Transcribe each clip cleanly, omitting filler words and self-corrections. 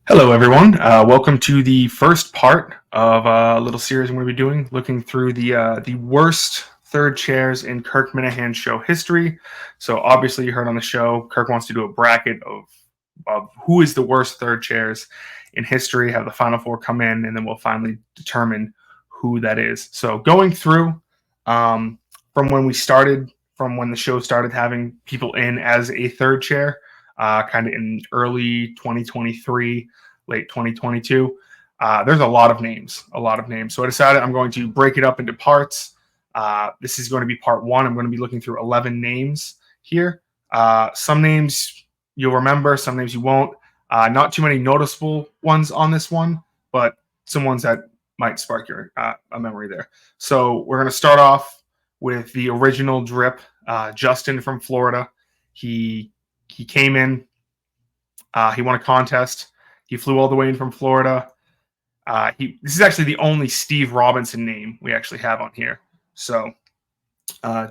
Hello, everyone. Welcome to the first part of a little series I'm going to be doing, looking through the worst third chairs in Kirk Minahan show history. So, obviously, you heard on the show, Kirk wants to do a bracket of who is the worst third chairs in history, have the final four come in, and then we'll finally determine who that is. So, going through from when we started, from when the show started having people in as a third chair, kind of in early 2023, late 2022. There's a lot of names. So I decided I'm going to break it up into parts. This is going to be part one. I'm going to be looking through 11 names here. Some names you'll remember, some names you won't. Not too many noticeable ones on this one, but some ones that might spark your a memory there. So we're going to start off with the original drip, Justin from Florida. He came in. He won a contest. He flew all the way in from Florida. This is actually the only Steve Robinson name we actually have on here. So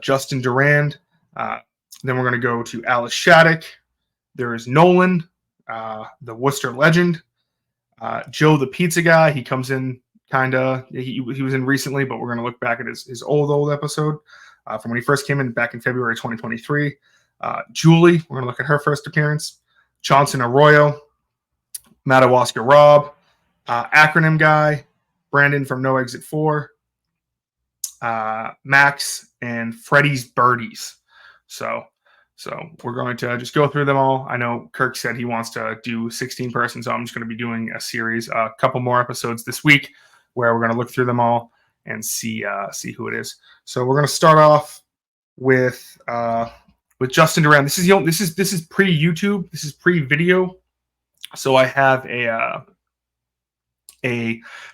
Justin Durand. Then we're going to go to Alice Shattuck. There is Nolan, the Worcester legend. Joe the pizza guy. He comes in kind of. He was in recently, but we're going to look back at his old episode from when he first came in back in February 2023. Julie, we're going to look at her first appearance. Johnson Arroyo, Madawaska Rob, acronym guy, Brandon from No Exit 4, Max, and Freddy's Birdies. So we're going to just go through them all. I know Kirk said he wants to do 16 persons, so I'm just going to be doing a series, a couple more episodes this week where we're going to look through them all and see who it is. So we're going to start off with Justin Durand. This is pre-YouTube. This is pre-video. So I have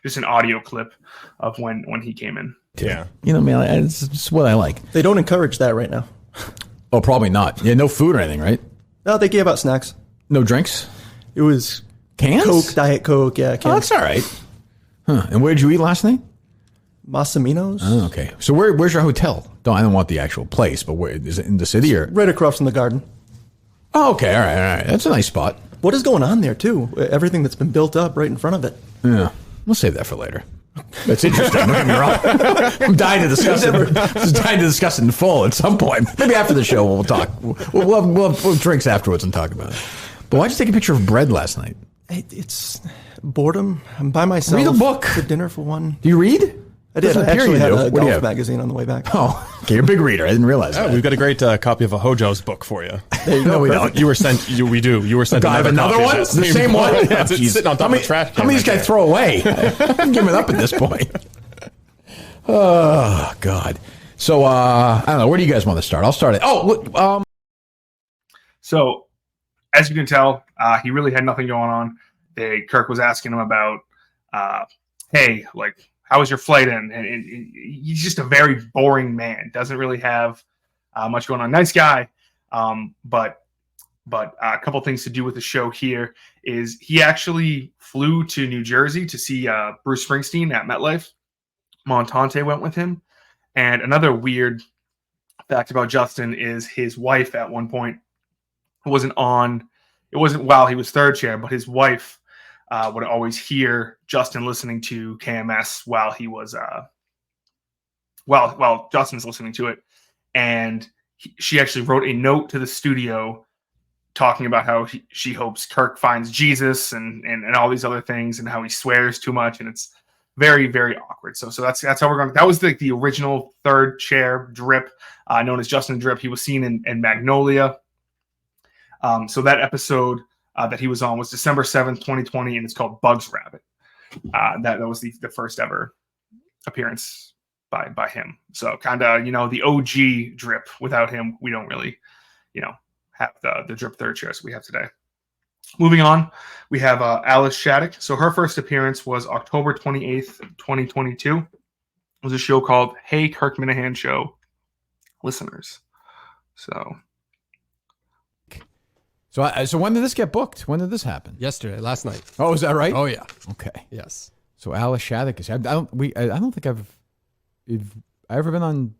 just an audio clip of when he came in. Yeah. You know, man, it's what I like. They don't encourage that right now. Oh, probably not. Yeah, no food or anything, right? No, they gave out snacks. No drinks? It was Cans? Coke, Diet Coke, yeah. Oh, that's all right. Huh. And where did you eat last night? Massimino's. Oh, okay. So where's your hotel? I don't want the actual place, but where is it, in the city or? Right across from the garden. Oh, okay. All right. That's a nice spot. What is going on there, too? Everything that's been built up right in front of it. Yeah. We'll save that for later. That's interesting. Don't get me wrong. I'm dying to discuss it. I'm dying to discuss it in full at some point. Maybe after the show we'll talk. We'll have drinks afterwards and talk about it. But why'd you take a picture of bread last night? It's boredom. I'm by myself. Read a book. To dinner for one. Do you read? I did. I actually had a What do you golf have? magazine on the way back. Oh, okay. You're a big reader. I didn't realize that. We've got a great copy of a Hojo's book for you. There you go. No, we don't. You were sent. We do. You were sent. God, I have another copy of one? this. The same one? Yeah, it's Oh, geez. sitting on top of the trash can. How many of these guys throw away? I'm giving up at this point. Oh, God. So, I don't know. Where do you guys want to start? I'll start it. So, as you can tell, he really had nothing going on. Kirk was asking him about, hey, like, how was your flight in? And he's just a very boring man. Doesn't really have much going on. Nice guy, but a couple things to do with the show here is he actually flew to New Jersey to see Bruce Springsteen at MetLife. Montante went with him. And another weird fact about Justin is his wife at one point it wasn't while he was third chair, but his wife would always hear Justin listening to KMS while he was while Justin's listening to it, and she actually wrote a note to the studio talking about how she hopes Kirk finds Jesus and all these other things, and how he swears too much, and it's very, very awkward. So that's how we're going. That was the original third chair drip, known as Justin Drip. He was seen in Magnolia. So that episode that he was on was December 7th, 2020, and it's called Bugs Rabbit. That was the first ever appearance by him. So kind of, the OG drip. Without him, we don't really, have the drip third chairs we have today. Moving on, we have Alice Shattuck. So her first appearance was October 28th, 2022. It was a show called Hey Kirk Minahan Show Listeners. So when did this get booked? When did this happen? Yesterday, last night. Oh, is that right? Oh yeah. Okay. Yes. So Alice Shattuck is. I don't think I've ever been on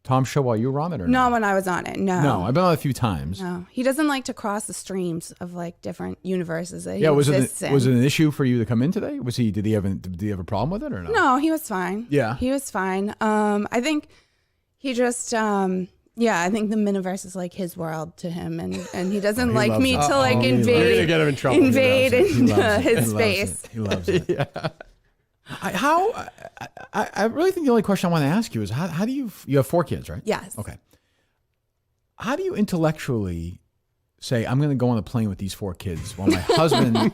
Tom's show while you were on it, or No, when I was on it, no. No, I've been on it a few times. No, he doesn't like to cross the streams of like different universes that he Yeah, was exists it in. an issue for you to come in today? Did he have a problem with it or no? No, he was fine. Yeah. He was fine. I think he just I think the Miniverse is like his world to him, and he doesn't like me to like You're invade gonna get him in trouble. invade He into loves it. his He loves space. it. He loves it. I really think the only question I want to ask you is how do you have 4 kids, right? Yes. Okay. How do you intellectually say, I'm going to go on a plane with these 4 kids while my husband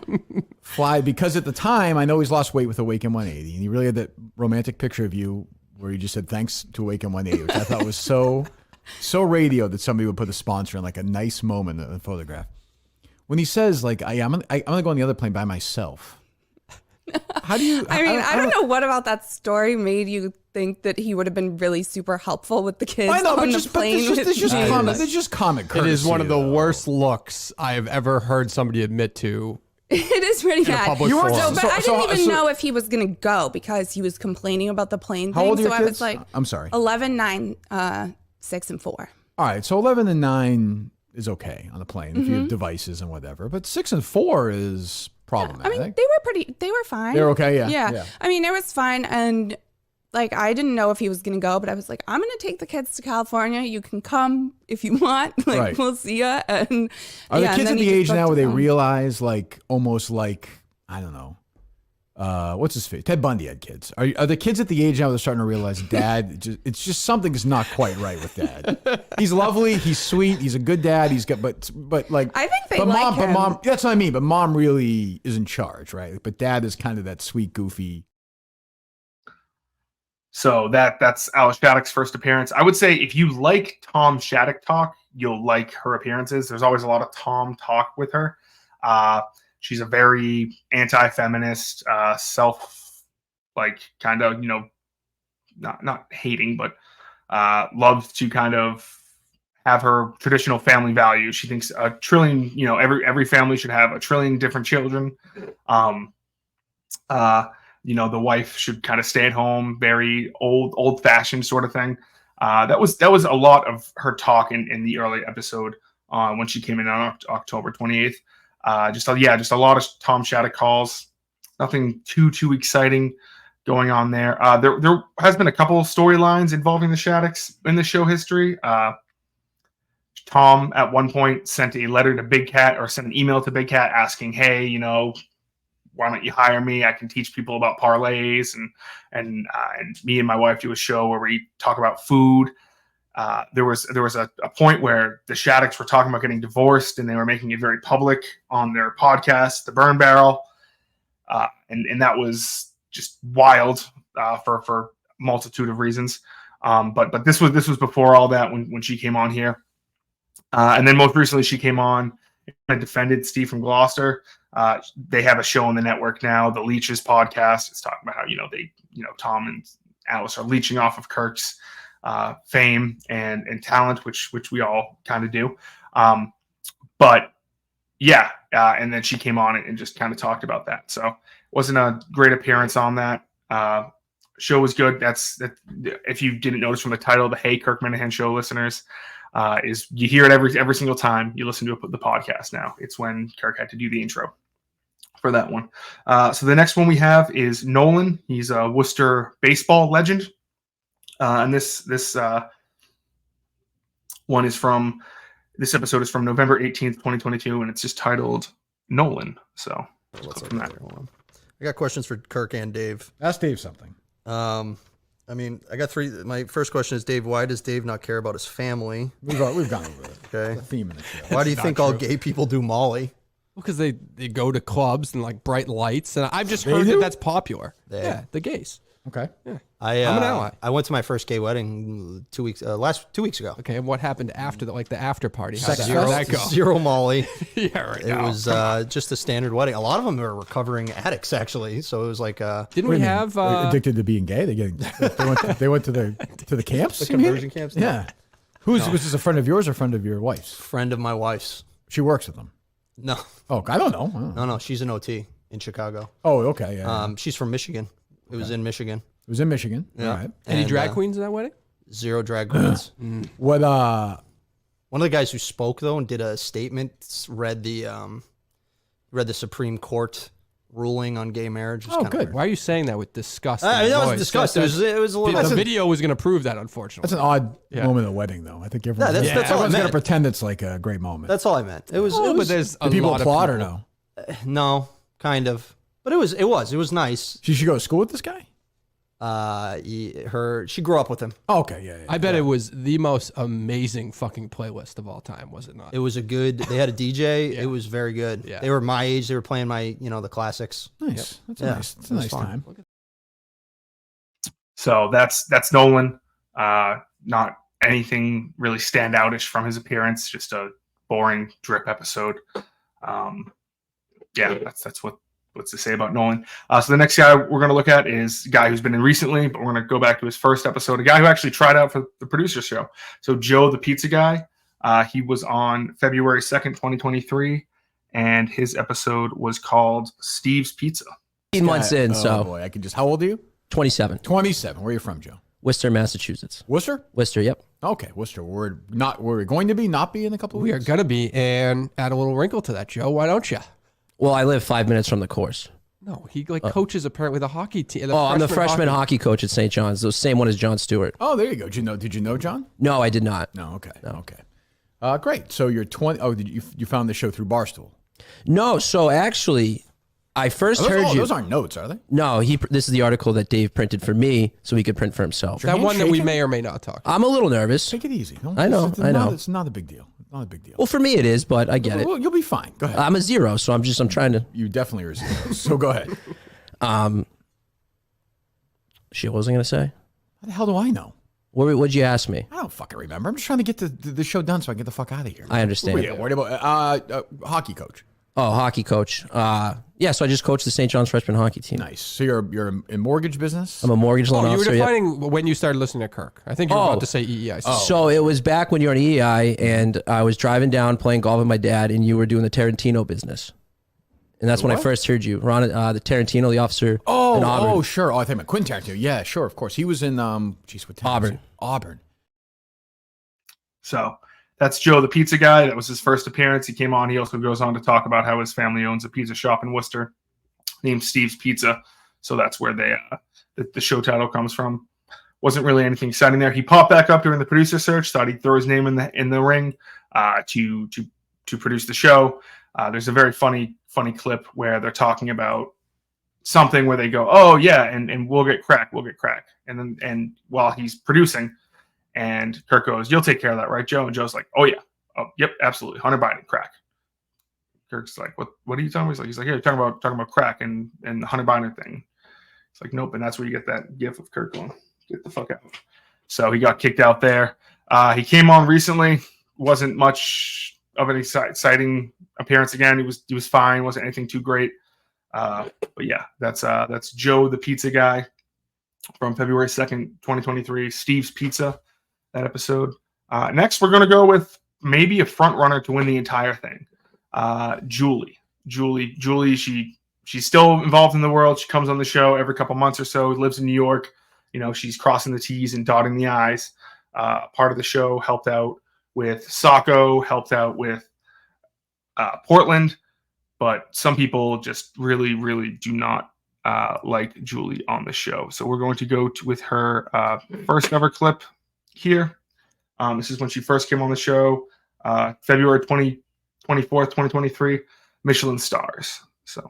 fly? Because at the time, I know he's lost weight with Awaken 180, and he really had that romantic picture of you where you just said thanks to Awaken 180, which I thought was so radio that somebody would put a sponsor in, like a nice moment in a photograph. When he says, like, I'm going to go on the other plane by myself. How do you? I mean, I don't know what about that story made you think that he would have been really super helpful with the kids I know, on but the just plane. there's just with common. Jesus. There's just common It courtesy. is one of the though. worst looks I have ever heard somebody admit to. It is pretty a bad. public forum. So, but I didn't even so- know if he was going to go because he was complaining about the plane How thing. old are So your I kids? was like, I'm sorry. 11, 9, 6, and 4. All right, so 11 and 9 is okay on the plane if you have devices and whatever, but 6 and 4 is I problematic. mean, they were fine. They're okay, yeah. I mean, it was fine. And like, I didn't know if he was going to go, but I was like, I'm going to take the kids to California. You can come if you want. Like, Right. we'll see ya. And Are the and kids then at the he just age now booked where they them. realize, like, almost like, I don't know, what's his face? Ted Bundy had kids. Are the kids at the age now where they're starting to realize, Dad, it's just something's not quite right with Dad. He's lovely, he's sweet, he's a good dad. He's got, but like, I think they but like mom, him. But mom, that's what I mean. But mom really is in charge, right? But Dad is kind of that sweet, goofy. So that's Alice Shattuck's first appearance. I would say if you like Tom Shattuck talk, you'll like her appearances. There's always a lot of Tom talk with her. She's a very anti-feminist, kind of, not hating, but loves to kind of have her traditional family values. She thinks a trillion, every family should have a trillion different children. The wife should kind of stay at home, very old fashioned sort of thing. That was a lot of her talk in the early episode when she came in on October 28th. Just a lot of Tom Shattuck calls. Nothing too exciting going on there. There has been a couple storylines involving the Shattocks in the show history. Tom at one point sent a letter to Big Cat, or sent an email to Big Cat asking, "Hey, why don't you hire me? I can teach people about parlays, and me and my wife do a show where we talk about food." There was a point where the Shattocks were talking about getting divorced, and they were making it very public on their podcast, The Burn Barrel, and that was just wild for a multitude of reasons. But this was before all that when she came on here, and then most recently she came on and defended Steve from Gloucester. They have a show on the network now, the Leeches podcast. It's talking about how Tom and Alice are leeching off of Kirk's fame and talent, which we all kind of do. And then she came on and just kind of talked about that. So it wasn't a great appearance on that. Show was good. That's if you didn't notice from the title, the Hey Kirk Minahan Show listeners, is you hear it every single time you listen to the podcast now. It's when Kirk had to do the intro for that one. So the next one we have is Nolan. He's a Worcester baseball legend. And this episode is from November 18th, 2022, and it's just titled Nolan. So Let's from that. hold on. I got questions for Kirk and Dave. Ask Dave something. I got 3. My first question is, Dave, why does Dave not care about his family? We've gone over it. Okay. The theme of the show. Why do you think all gay people do Molly? Because they go to clubs and like bright lights, and I've just heard do? that's popular. Yeah, the gays. Okay. I'm an ally. I went to my first gay wedding 2 weeks ago. Okay, and what happened after the after party? How'd Sex that go? Zero Molly. Yeah, right. It was just a standard wedding. A lot of them were recovering addicts, actually. So it was like Didn't we have? They're addicted to being gay? They went to the camps. the conversion camps. No. Yeah. Was this a friend of yours or friend of your wife's? Friend of my wife's. She works with them. No, Oh, I don't know. no. She's an OT in Chicago. Oh, okay. Yeah. She's from Michigan. It was in Michigan. It was in Michigan. Yeah. All right. Any And, drag queens in that wedding? Zero drag queens. What? One of the guys who spoke though and did a statement read the Supreme Court ruling on gay marriage. It was kinda good. weird. Why are you saying that with disgust? That in your wasn't voice? disgust. It was a little. The video was going to prove that, unfortunately. That's an odd Yeah. moment of the wedding, though. I think everyone's, that's all I everyone's gonna meant. pretend it's like a great moment. That's all I meant. It was. Oh, it but was there's a Do people lot applaud of or people. no? no, kind of. But it was nice. She should go to school with this guy. She grew up with him. Oh, okay, yeah. I bet it was the most amazing fucking playlist of all time, was it not? It was a good. They had a DJ. It was very good. Yeah. They were my age. They were playing the classics. Nice. That's a Yeah, nice. That's it a was nice fun. time. So that's Nolan. Not anything really standoutish from his appearance. Just a boring drip episode. That's what's to say about Nolan. So the next guy we're going to look at is a guy who's been in recently, but we're going to go back to his first episode. A guy who actually tried out for the producer show. So Joe, the pizza guy. He was on February 2nd, 2023, and his episode was called Steve's Pizza. 18 months in, Oh so boy, I can just. How old are you? 27. 27. Where are you from, Joe? Worcester, Massachusetts. Worcester. Worcester, yep. Okay, Worcester. We're going to be not be in a couple of We are weeks. going to be, and add a little wrinkle to that, Joe. Why don't you? Well, I live 5 minutes from the course. No, he coaches apparently the hockey team. I'm the freshman hockey coach at St. John's, the same one as John Stewart. Oh, there you go. Did you know John? No, I did not. No. Okay. Okay. Great. So you're 20. Oh, you found the show through Barstool? No, so actually, I first heard you. Those aren't notes, are they? No, this is the article that Dave printed for me so he could print for himself. That one that we Shaking? may or may not talk. I'm a little nervous. Take it easy. I know. It's not a big deal. Not a big deal. Well, for me it is, but I get it. Well, you'll be fine. Go ahead. I'm a zero, so I'm trying to. You definitely are zero. So go ahead. Shit, what was I going to say? How the hell do I know? What'd you ask me? I don't fucking remember. I'm just trying to get the show done so I can get the fuck out of here. I understand. Yeah, worried about hockey coach. Oh, hockey coach. Yeah, so I just coached the St. John's freshman hockey team. Nice. So you're in mortgage business? I'm a mortgage loan You were officer. Yep. defining when you started listening to Kirk. I think you were Oh. about to say EEI. So it was back when you were on EEI, and I was driving down playing golf with my dad, and you were doing the Tarantino business. And that's when I first heard you. Ron, the Tarantino, the officer in Auburn. Oh, sure. Oh, I think about Quentin Tarantino. Yeah, sure, of course. He was in what town was Auburn. he? Auburn. So that's Joe, the pizza guy. That was his first appearance. He came on. He also goes on to talk about how his family owns a pizza shop in Worcester named Steve's Pizza. So that's where the show title comes from. Wasn't really anything exciting there. He popped back up during the producer search. Thought he'd throw his name in the ring to produce the show. There's a very funny clip where they're talking about something where they go, "Oh yeah, and we'll get crack, and while he's producing. And Kirk goes, "You'll take care of that, right, Joe?" And Joe's like, "Oh yeah, oh yep, absolutely, Hunter Biden, crack." Kirk's like, "What are you talking about?" He's like, "Yeah, talking about crack and the Hunter Biden thing." It's like, "Nope," and that's where you get that gif of Kirk going, "Get the fuck out." So he got kicked out there. He came on recently. Wasn't much of an exciting appearance again. He was fine. Wasn't anything too great. But yeah, that's Joe, the pizza guy, from February 2nd, 2023. Steve's Pizza. That episode. Next, we're going to go with maybe a front runner to win the entire thing. Julie, she's still involved in the world. She comes on the show every couple months or so. Lives in New York. She's crossing the T's and dotting the I's. Part of the show, helped out with Saco, helped out with Portland, but some people just really, really do not like Julie on the show. So we're going to go with her first ever clip here. This is when she first came on the show, February 24th, 2023, Michelin stars. So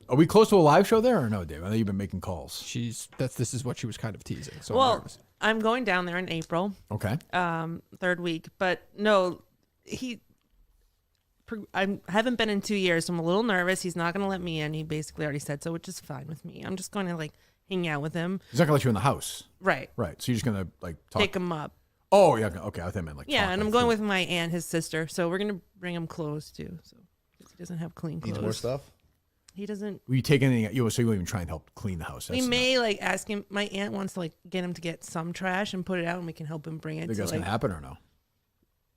Are we close to a live show there or no, Dave? I know you've been making calls. This is what she was kind of teasing. So I'm Well, nervous. I'm going down there in April, Okay. third week. But no, I haven't been in 2 years, so I'm a little nervous. He's not going to let me in. He basically already said so, which is fine with me. I'm just going to hang out with him. He's not going to let you in the house. Right. Right. So you're just going to talk. Take him up. Oh, yeah. Okay. I thought I meant Yeah, talk, and I'm going with my aunt, his sister. So we're going to bring him clothes too. So 'cause he doesn't have clean clothes. Needs more stuff. He doesn't. Will you take anything? So you won't even try and help clean the house. We may ask him. My aunt wants to get him to get some trash and put it out, and we can help him bring it. Think that's going to happen or no?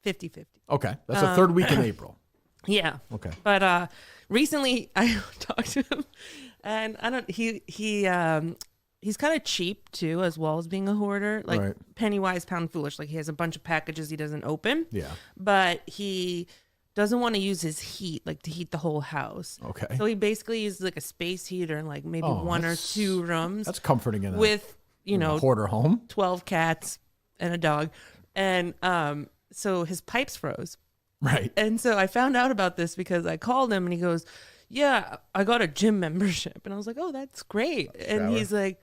50-50. Okay. That's the third week in April. Yeah. Okay. But recently I talked to him, and he's kind of cheap too, as well as being a hoarder. Like Right. penny wise, pound foolish. Like he has a bunch of packages he doesn't open. Yeah. But he doesn't want to use his heat, like to heat the whole house. Okay. So he basically uses like a space heater in like maybe one or that's- two rooms. That's comforting in with a hoarder home. 12 cats and a dog. And so his pipes froze. Right. And so I found out about this because I called him and he goes, yeah, I got a gym membership. And I was like, oh, that's great. And he's like,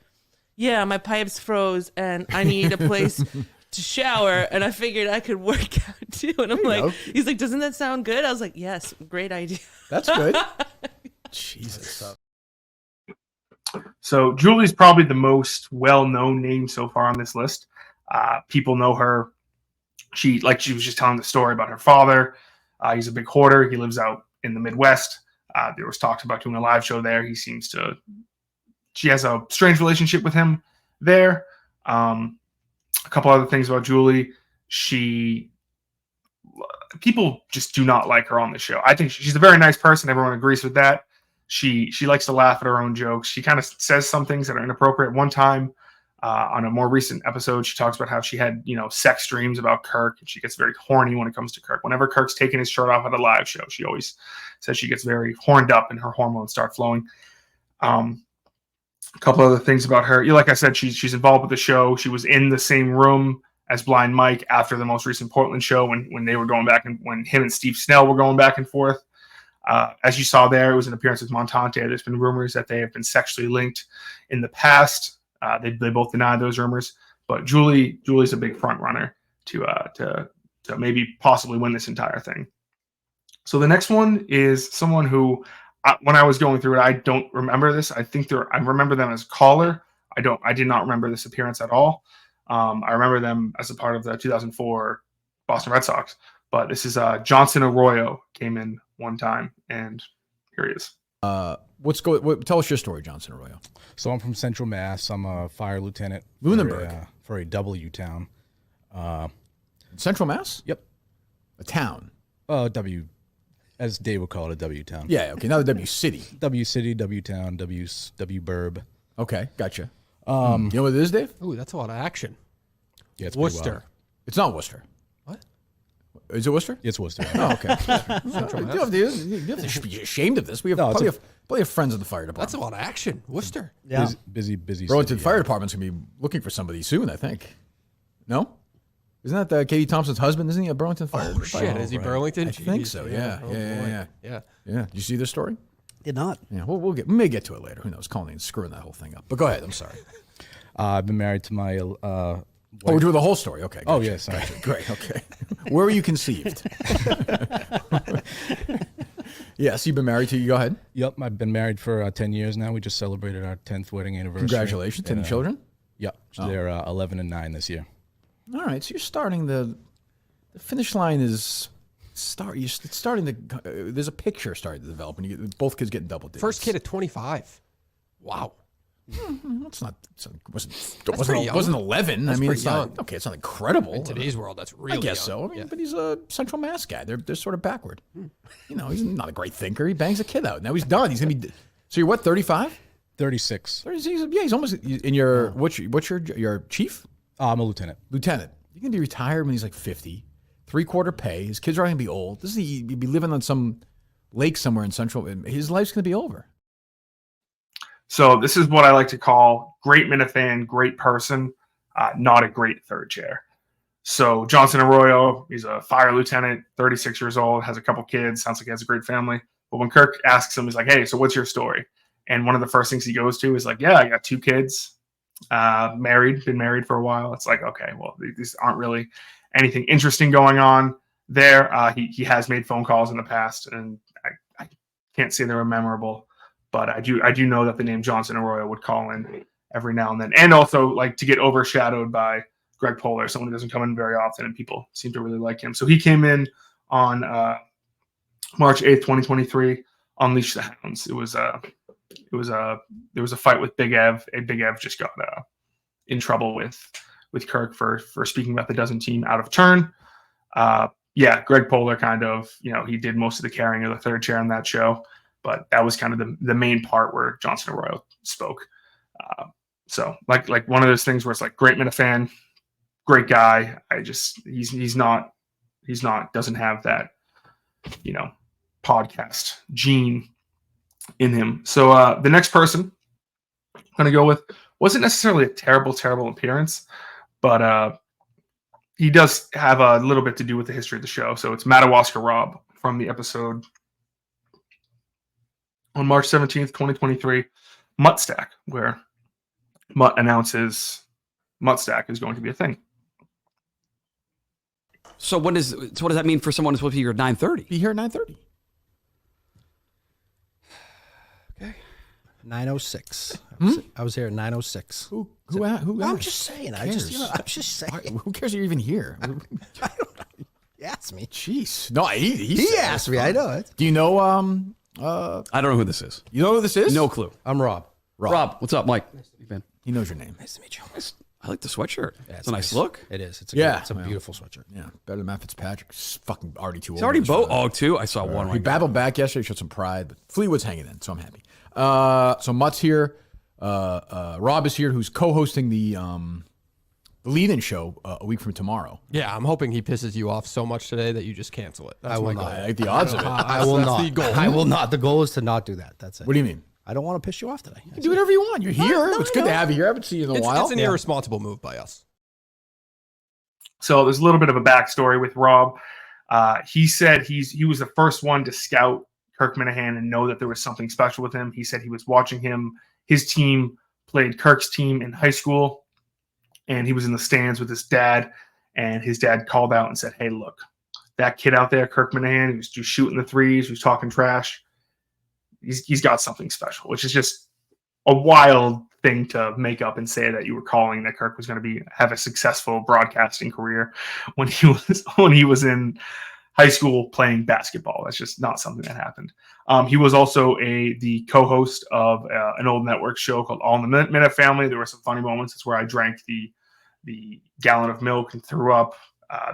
yeah, my pipes froze and I need a place to shower. And I figured I could work out too. And I'm like, he's like, doesn't that sound good? I was like, yes, great idea. That's good. Jesus. So Julie's probably the most well-known name so far on this list. People know her. She was just telling the story about her father. He's a big hoarder. He lives out in the Midwest. There was talks about doing a live show there. She has a strange relationship with him there. A couple other things about Julie. People just do not like her on the show. I think she's a very nice person. Everyone agrees with that. She likes to laugh at her own jokes. She kind of says some things that are inappropriate. One time on a more recent episode, she talks about how she had, sex dreams about Kirk, and she gets very horny when it comes to Kirk. Whenever Kirk's taking his shirt off at a live show, she always says she gets very horned up and her hormones start flowing. A couple other things about her. Like I said, she's involved with the show. She was in the same room as Blind Mike after the most recent Portland show when they were going back and when him and Steve Snell were going back and forth. As you saw there, it was an appearance with Montante. There's been rumors that they have been sexually linked in the past. They both denied those rumors, but Julie's a big front runner to maybe possibly win this entire thing. So the next one is someone who, when I was going through it, I don't remember this. I remember them as caller. I did not remember this appearance at all. I remember them as a part of the 2004 Boston Red Sox, but this is Johnson Arroyo came in one time, and here he is. Tell us your story, Johnson Arroyo. So I'm from Central Mass. I'm a fire lieutenant Lunenburg. for a W town. Central Mass? Yep. A town. W, as Dave would call it, a W town. Yeah. Okay. Now the W city. W city, W town, W burb. Okay. Gotcha. You know what it is, Dave? Ooh, that's a lot of action. Yeah, it's pretty Worcester. wild. It's not Worcester. What? Is it Worcester? It's Worcester. Oh, okay. You have to be ashamed of this. We have plenty of friends in the fire department. That's a lot of action. Worcester. Yeah. Busy. Burlington city, Fire Department's going to be looking for somebody soon, I think. No? Isn't that Katie Thompson's husband? Isn't he a Burlington Fire? Oh, shit. Is he Burlington? I think Jeez. so, yeah. Oh, Yeah. boy. Yeah. Did you see this story? Did not. Yeah, we may get to it later. Who knows? Colleen screwing that whole thing up. But go ahead. I'm sorry. I've been married to my we're doing the whole story. Okay. Oh, gotcha, yeah, sorry. gotcha. Great. Okay. Where were you conceived? Yes, you've been married to. Go ahead. Yep, I've been married for 10 years now. We just celebrated our 10th wedding anniversary. Congratulations. Any children? Yep, they're 11 and 9 this year. All right. So you're starting the finish line is it's starting to. There's a picture starting to develop, and you get both kids getting double digits. First kid at 25. Wow. That's not. pretty young. Wasn't 11. That's I mean, pretty it's not young. okay. It's not incredible In today's world, that's really I guess young. so. I mean, Yeah. but he's a Central Mass guy. They're sort of backward. He's not a great thinker. He bangs a kid out. Now he's done. He's gonna be. So you're what? 35? 36. He's almost in your. What's your chief? I'm a lieutenant. Lieutenant. You're gonna be retired when he's like 50. 3/4 pay. His kids are gonna be old. He'd be living on some lake somewhere in Central. His life's gonna be over. So this is what I like to call great Minifan, great person, not a great third chair. So Johnson Arroyo, he's a fire lieutenant, 36 years old, has a couple kids, sounds like he has a great family. But when Kirk asks him, he's like, hey, so what's your story? And one of the first things he goes to is like, yeah, I got 2 kids, been married for a while. It's like, okay, well, these aren't really anything interesting going on there. He has made phone calls in the past, and I can't say they were memorable. But I do know that the name Johnson Arroyo would call in every now and then, and also like to get overshadowed by Greg Polar, someone who doesn't come in very often, and people seem to really like him. So he came in on March 8th, 2023. Unleash the Hounds. There was a fight with Big Ev. And Big Ev just got in trouble with Kirk for speaking about the dozen team out of turn. Greg Polar kind of he did most of the carrying of the third chair on that show. But that was kind of the main part where Johnson Arroyo spoke. So like one of those things where it's like great Minifan, great guy. He's not doesn't have that, podcast gene in him. So the next person I'm gonna go with wasn't necessarily a terrible appearance, but he does have a little bit to do with the history of the show. So it's Madawaska Rob from the episode on March 17th, 2023, Mutt Stack, where Mutt announces Mutt Stack is going to be a thing. So what does that mean for someone who's supposed to be here at 9:30? Be here at 9:30. 9:06. I was here at 9:06. Who? I'm just saying. I'm just saying. Who cares you're even here? I don't know. He asked me. Jeez. No, he asked me. I know it. Do you know? I don't know who this is. You know who this is? No clue. I'm Rob. Rob, what's up, Mike? Nice to meet you, man. He knows your name. Nice to meet you. I like the sweatshirt. Yeah, it's a nice look. It is. It's a beautiful sweatshirt. Yeah, better than Matt Fitzpatrick. He's fucking already too old. He's already Bo too. I saw one. He battled back yesterday, showed some pride, but Fleetwood's hanging in, so I'm happy. So Mutt's here. Rob is here, who's co-hosting the lead-in show a week from tomorrow. Yeah, I'm hoping he pisses you off so much today that you just cancel it. That's I will my goal. not. I like the odds of it. I will not. The goal. I will not. The goal is to not do that. That's it. What do you mean? I don't want to piss you off today. You can do whatever you want. You're here. It's good to have you here. I haven't seen you in a while. It's an irresponsible move by us. So there's a little bit of a backstory with Rob. He said he was the first one to scout Kirk Minihane and know that there was something special with him. He said he was watching him. His team played Kirk's team in high school, and he was in the stands with his dad, and his dad called out and said, "Hey, look, that kid out there, Kirk Minihane, he was just shooting the threes, he was talking trash. He's got something special," which is just a wild thing to make up and say that you were calling that Kirk was going to have a successful broadcasting career when he was in high school playing basketball. That's just not something that happened. He was also the co-host of an old network show called All in the Minute Family. There were some funny moments. It's where I drank the gallon of milk and threw up.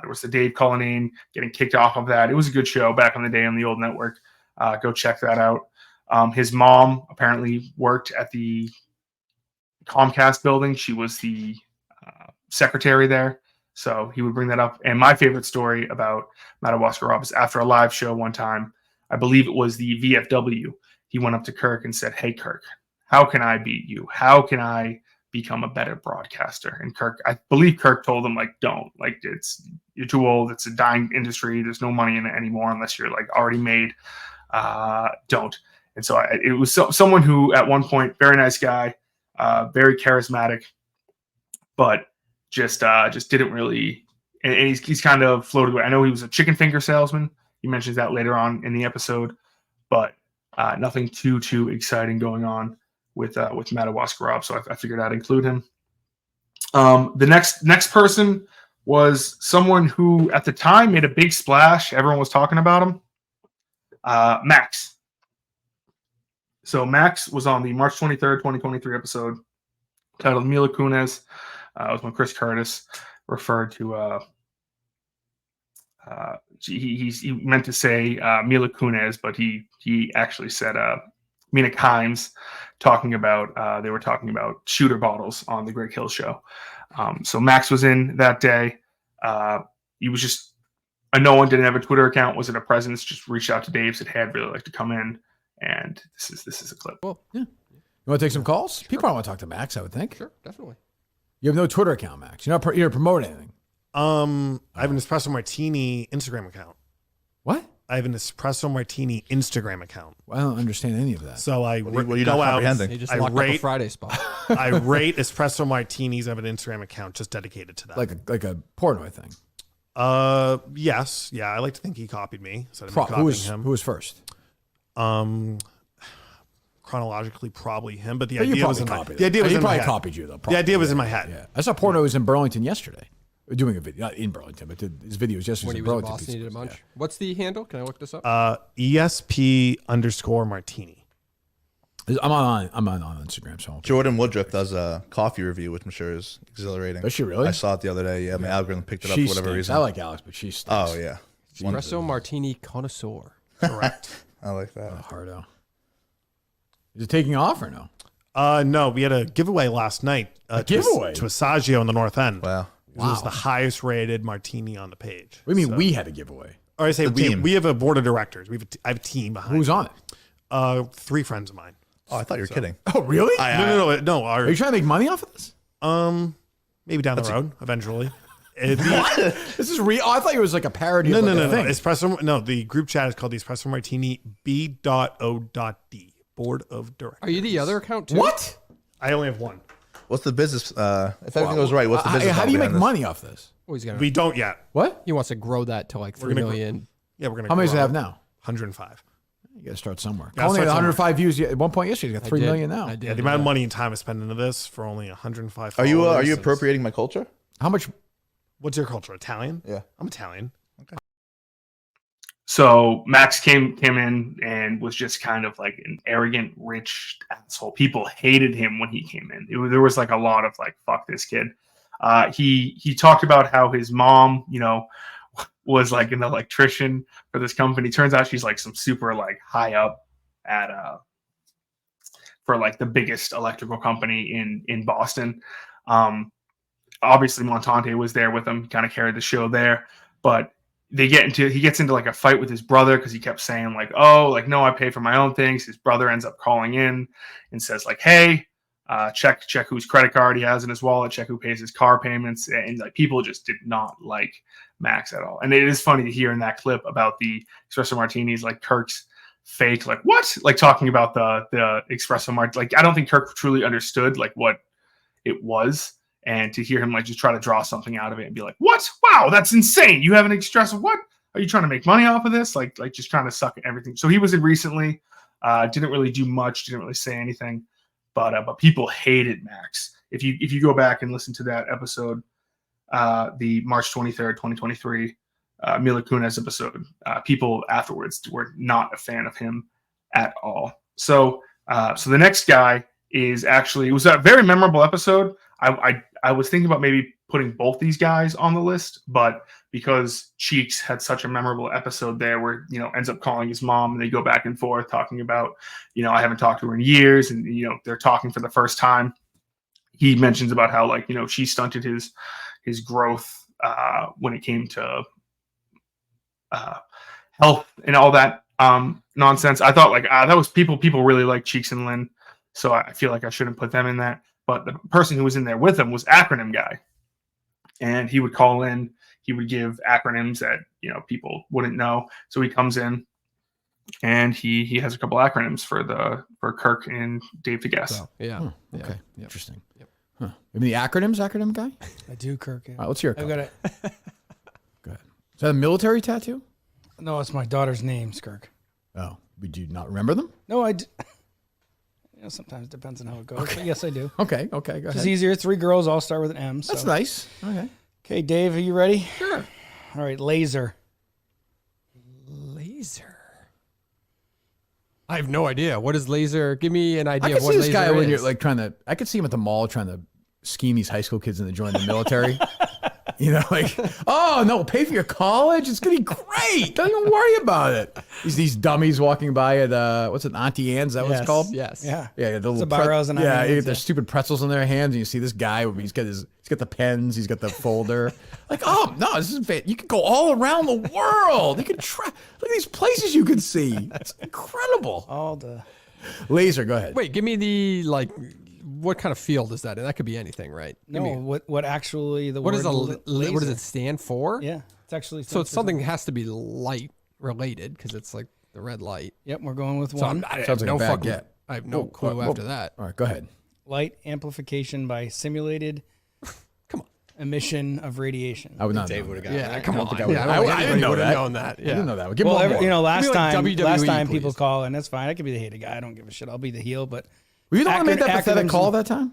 There was the Dave Cullinane getting kicked off of that. It was a good show back in the day on the old network. Go check that out. His mom apparently worked at the Comcast building. She was the secretary there. So he would bring that up. And my favorite story about Madawaska Rob is after a live show one time, I believe it was the VFW, he went up to Kirk and said, "Hey, Kirk, how can I beat you? How can I become a better broadcaster?" And I believe Kirk told him, don't. You're too old. It's a dying industry. There's no money in it anymore unless you're already made. Don't. And so it was someone who at one point, very nice guy, very charismatic, but just didn't really, and he's kind of floated away. I know he was a chicken finger salesman. He mentions that later on in the episode, but nothing too exciting going on with Madawaska Rob. So I figured I'd include him. The next person was someone who at the time made a big splash. Everyone was talking about him. Max. So Max was on the March 23rd, 2023 episode titled Mila Kunis. It was when Chris Curtis referred to he meant to say Mila Kunis, but he actually said Mina Kimes, talking about they were talking about shooter bottles on the Greg Hill show. So Max was in that day. He was just a no one, didn't have a Twitter account, wasn't a presence, just reached out to Dave, said, "Hey, I'd really like to come in." And this is a clip. Well, yeah. You want to take some calls? Sure. People probably want to talk to Max, I would think. Sure, definitely. You have no Twitter account, Max. You're not promoting anything. I have an Espresso Martini Instagram account. What? I have an Espresso Martini Instagram account. Well, I don't understand any of that. So I you go out. They just locked up a Friday spot. I rate Espresso Martinis. I have an Instagram account just dedicated to that. Like a Portnoy thing. Yes. Yeah, I like to think he copied me. So Who was first? Chronologically, probably him, but the idea was in my head. He probably copied you, though. The idea was in my head. Yeah. I saw Portnoy was in Burlington yesterday. Doing a video, not in Burlington, but his video was yesterday. When he was in Boston, he did a bunch. Yeah. What's the handle? Can I look this up? ESP_Martini. I'm on Instagram. So Jordan Woodruff does a coffee review, which I'm sure is exhilarating. Does she really? I saw it the other day. Yeah, my algorithm picked it up for whatever reason. I like Alex, but she stinks. Oh yeah, Espresso Martini connoisseur. Correct. I like that. Hardo. Is it taking off or no? No, we had a giveaway last night. Giveaway? To Assaggio in the North End. Wow. It was the highest rated martini on the page. What do you mean we had a giveaway? Or I say The team. we have a board of directors. I have a team behind. Who's on it? 3 friends of mine. Oh, I thought you were kidding. Oh, really? No. Are you trying to make money off of this? Maybe down the road eventually. This is real. Oh, I thought it was like a parody. No, of no, like no, a no. thing. Espresso. No, the group chat is called the Espresso Martini B.O.D. Board of Directors. Are you the other account too? What? I only have one. What's the business? If everything goes right, what's the business? How do you model make behind money off this? Oh, he's gonna. We don't yet. What? He wants to grow that to like 3 gonna million. Yeah, we're gonna. How many does it grow have now? 105. You got to start somewhere. Gotta Only start 105 views at one point yesterday. You got 3 did. million now. I did. Yeah, the amount of money and time I spend into this for only 105. Are you followers is- appropriating my culture? How much? What's your culture? Italian? Yeah. I'm Italian. So Max came in and was just kind of like an arrogant, rich asshole. People hated him when he came in. There was like a lot of like, fuck this kid. He talked about how his mom, was like an electrician for this company. Turns out she's like some super like high up at for like the biggest electrical company in Boston. Obviously Montante was there with him, kind of carried the show there, but he gets into like a fight with his brother because he kept saying like, oh, like, no, I pay for my own things. His brother ends up calling in and says like, hey, check whose credit card he has in his wallet, check who pays his car payments. And like people just did not like Max at all. And it is funny to hear in that clip about the espresso martinis, like Kirk's fake, like what? Like talking about the espresso martini. Like I don't think Kirk truly understood like what it was. And to hear him like just try to draw something out of it and be like, what? Wow, that's insane. You have an espresso. What? Are you trying to make money off of this? Like just trying to suck at everything. So he was in recently, didn't really do much, didn't really say anything, but people hated Max. If you go back and listen to that episode, the March 23rd, 2023, Mila Kunis episode, people afterwards were not a fan of him at all. So the next guy is actually, it was a very memorable episode. I was thinking about maybe putting both these guys on the list, but because Cheeks had such a memorable episode there where, ends up calling his mom and they go back and forth talking about, I haven't talked to her in years. And, they're talking for the first time. He mentions about how like, she stunted his growth when it came to health and all that nonsense. I thought like that was people really like Cheeks and Lynn. So I feel like I shouldn't put them in that. But the person who was in there with him was Acronym Guy. And he would call in, he would give acronyms that, people wouldn't know. So he comes in and he has a couple acronyms for Kirk and Dave to guess. So, yeah. Okay. Yep. Interesting. Yep. Huh. You mean the acronym guy? I do, Kirk. Yeah. All right, let's hear it. I've got it. Go ahead. Is that a military tattoo? No, it's my daughter's names, Kirk. Oh, would you not remember them? No, sometimes it depends on how it goes. Okay. But yes, I do. Okay, go ahead. It's easier. 3 girls all start with an M. So. That's nice. Okay. Okay, Dave, are you ready? Sure. All right, laser. Laser. I have no idea. What is laser? Give me an I idea can of what see this laser guy is. when you're like I could see him at the mall trying to scheme these high school kids into joining the military. Like, oh no, pay for your college. It's gonna be great. Don't even worry about it. These dummies walking by at what's it, Auntie Anne's? Is that what it's called? Yes. Yeah. Yeah, the little Zabaros and you Auntie get Anne's, their yeah. stupid pretzels in their hands, and you see this guy. He's got the pens. He's got the folder. Like, oh no, this is you could go all around the world. You could try. Look at these places you can see. It's incredible. All the Laser. Go ahead. Wait, give me the what kind of field is that? That could be anything, right? Give no. me- What actually the What word is what does laser. it stand for? Yeah, it's actually So it's something has to be light related because it's like the red light. Yep, we're going with So one. I Sounds like have a no bad fucking. get. I have no clue Whoa. after that. All right, go ahead. Light amplification by simulated emission of radiation. I would not. Dave know would have that. got Yeah, that. come on. I Yeah, would- I don't I think didn't anybody know would have that. known that. I didn't Yeah. know that. Give me Well, one more. last Give me like time WWE, people please. call, and that's fine. I could be the hated guy. I don't give a shit. I'll be the heel, but Were you the one who made that pathetic acronyms call and- that time?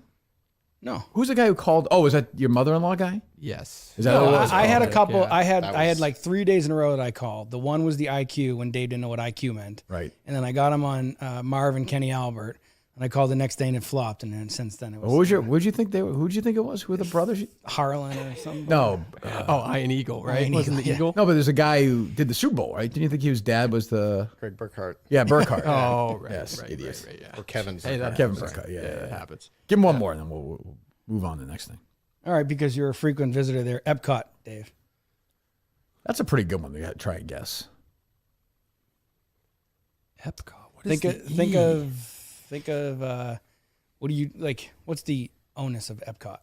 No. Who's the guy who called? Oh, was that your mother-in-law guy? Yes. Is that No, what it was? I had a Yeah. couple. I had That I had was- like 3 days in a row that I called. The one was the IQ when Dave didn't know what IQ meant, Right. and then I got him on Marv and Kenny Albert. And I called the next day and it flopped. And then since then it was. Who'd you think it was? Who were the brothers? Harlan or something? No. Iron Eagle, right? Iron Wasn't Eagle, the yeah. Eagle? No, but there's a guy who did the Super Bowl, right? Didn't you think his dad was the Greg Burkhardt. Yeah, Burkhardt. Oh, right. Yes, right, idiot. right, yeah. Or Kevin. Hey, that Kevin happens. Burkhardt. Yeah, That happens. Give him one more, and then we'll move on to the next thing. All right, because you're a frequent visitor there. Epcot, Dave. That's a pretty good one to try and guess. Epcot. What is Think of what do you like? What's the onus of Epcot?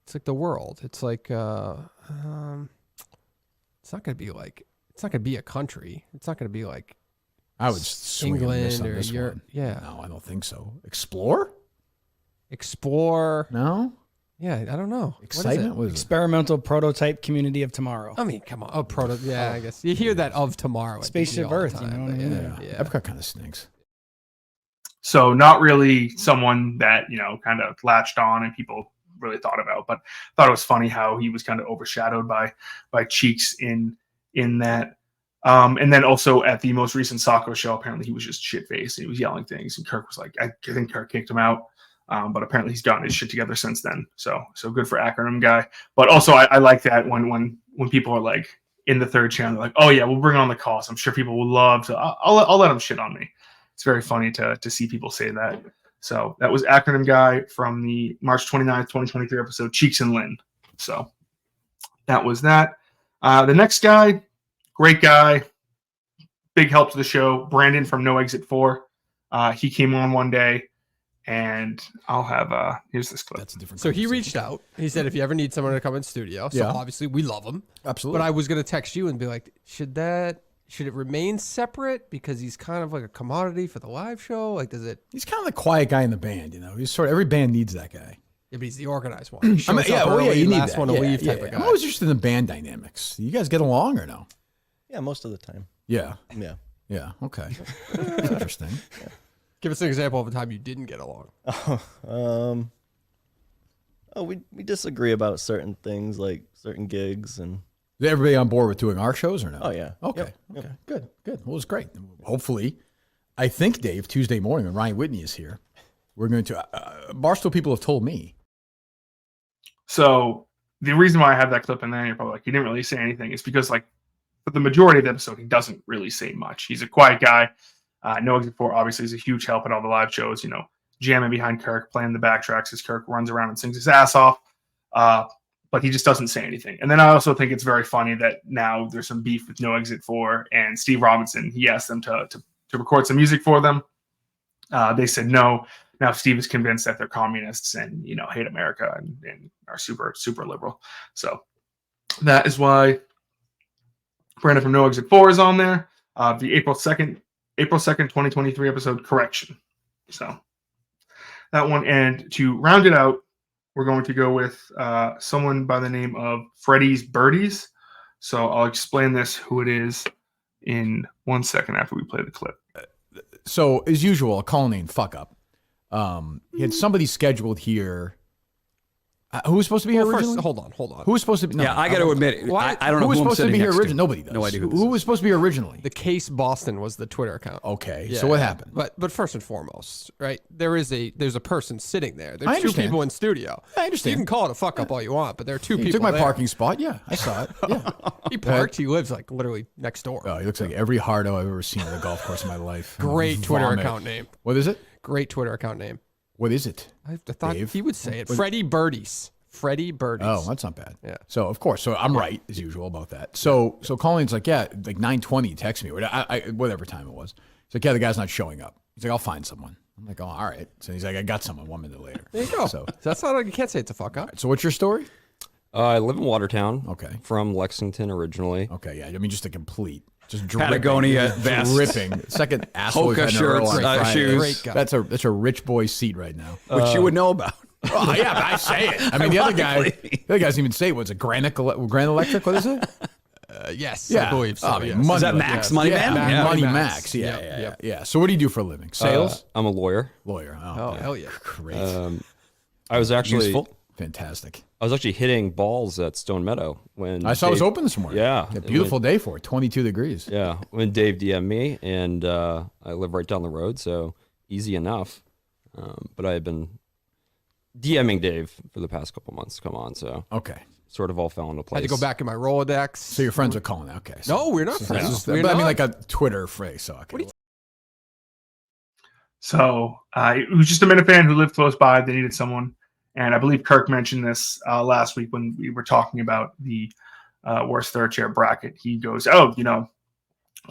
It's like the world. It's like it's not gonna be a country. It's not gonna be like I would swing and miss England on or this Europe. one. Yeah. No, I don't think so. Explore? No. Yeah, I don't know. Excitement was Experimental prototype community of tomorrow. I mean, come on. Oh, yeah, I guess you hear that of tomorrow. at Spaceship Disney all the Earth, you time, know what I but mean? yeah. Epcot kind of stinks. So not really someone that, kind of latched on and people really thought about, but thought it was funny how he was kind of overshadowed by Cheeks in that. And then also at the most recent Socko show, apparently he was just shit-faced. He was yelling things, and Kirk was like, I think Kirk kicked him out. But apparently he's gotten his shit together since then. So good for acronym guy. But also I like that when people are like in the third channel, they're like, oh yeah, we'll bring on the cause. I'm sure people will love to. I'll let them shit on me. It's very funny to see people say that. So that was acronym guy from the March 29th, 2023 episode, Cheeks and Lynn. So that was that. The next guy, great guy, big help to the show. Brandon from No Exit 4. He came on one day. And I'll have here's this clip. That's a different. So he reached out. He said, if you ever need someone to come in studio, so obviously we love him. Absolutely. But I was going to text you and be like, should it remain separate because he's kind of like a commodity for the live show? Like, does it? He's kind of the quiet guy in the band, He's sort of every band needs that guy. Yeah, but he's the organized one. He shows up early, you need last that. one to leave type of guy. I'm always interested in the band dynamics. You guys get along or no? Yeah, most of the time. Yeah. Yeah. Yeah. Okay. That's interesting. Yeah. Give us an example of a time you didn't get along. We disagree about certain things, like certain gigs, and Is everybody on board with doing our shows or no? Oh, yeah. Okay. Yep. Okay. Good. Well, it's great. Hopefully, I think Dave Tuesday morning when Ryan Whitney is here, we're going to. Barstool people have told me. So the reason why I have that clip in there, you're probably like, he didn't really say anything, is because like for the majority of the episode, he doesn't really say much. He's a quiet guy. No Exit 4 obviously is a huge help at all the live shows, jamming behind Kirk, playing the backtracks as Kirk runs around and sings his ass off. But he just doesn't say anything. And then I also think it's very funny that now there's some beef with No Exit 4 and Steve Robinson. He asked them to record some music for them. They said no. Now Steve is convinced that they're communists and, hate America and are super, super liberal. So that is why Brandon from No Exit 4 is on there. The April 2nd, 2023 episode, Correction. So that one. And to round it out, we're going to go with someone by the name of Freddy's Birdies. So I'll explain who it is in 1 second after we play the clip. So as usual, a call name fuck up. He had somebody scheduled here. Who was supposed to be here originally? Hold on. Who was supposed to be? No, Yeah, I got to admit, I don't know who was who I'm supposed to sitting be here next to. originally. Nobody does. No idea who was supposed to be originally. The Case Boston was the Twitter account. Okay, Yeah, so what happened? But first and foremost, right? There's a person sitting there. I There's two understand. people in studio. I understand. You can call it a fuck up all you want, but there are two He people. took my there. parking spot. Yeah, I saw it. Yeah, He parked. He lives like literally next door. Oh, he looks like every hardo I've ever seen on a golf course in my life. Great Twitter Vomit. account name. What is it? Great Twitter account name. What is it? I thought Dave? he would say it. What- Freddie Birdies. Freddie Birdies. Oh, that's not bad. Yeah. So of course, so I'm right as usual about that. So Colleen's like, yeah, like 9:20. Text me, or whatever time it was. He's like, yeah, the guy's not showing up. He's like, I'll find someone. I'm like, oh, all right. So he's like, I got someone 1 minute later. There you go. So That's not like you can't say it's a fuck up. so what's your story? I live in Watertown. Okay. From Lexington originally. Okay, yeah. I mean, just a complete, just Patagonia dripping, vest. dripping. Second asshole Hoka we've had in a row shirts, on Friday. shoes. Great guy. That's a rich boy seat right now. Which you would know about. Oh yeah, but I say it. I mean, the other guy doesn't even say it. What's it? Grand Electric? What is it? Yes, Yeah. I believe so. Oh, I mean, yes. Money Is that Max. Max? Money Yeah, Man? Yeah. Money Max. Max. Yeah, Yep, yeah, yep. yeah. So what do you do for a living? Sales? I'm a lawyer. Lawyer. Oh, hell yeah. Great. I was actually Useful. Fantastic. I was actually hitting balls at Stone Meadow when I saw it was Dave- open this morning. Yeah, A beautiful day for it. 22 degrees. Yeah, when Dave DM'd me, and I live right down the road, so easy enough. But I had been DMing Dave for the past couple months to come on, so okay, sort of all fell into place. Had to go back in my Rolodex. So your friends are calling. Okay. No, we're not friends. But I mean, like a Twitter phrase. So okay. So it was just a Minifan who lived close by. They needed someone. And I believe Kirk mentioned this last week when we were talking about the worst third chair bracket. He goes, oh, you know,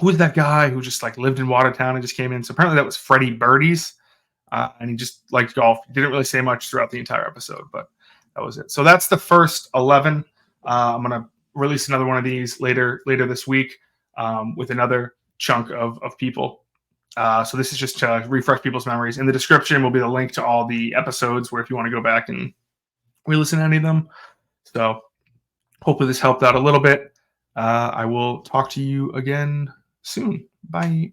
who's that guy who just like lived in Watertown and just came in? So apparently that was Freddie Birdies. And he just liked golf. Didn't really say much throughout the entire episode, but that was it. So that's the first 11. I'm going to release another one of these later this week with another chunk of people. So this is just to refresh people's memories. In the description will be the link to all the episodes where if you want to go back and re-listen to any of them. So hopefully this helped out a little bit. I will talk to you again soon. Bye.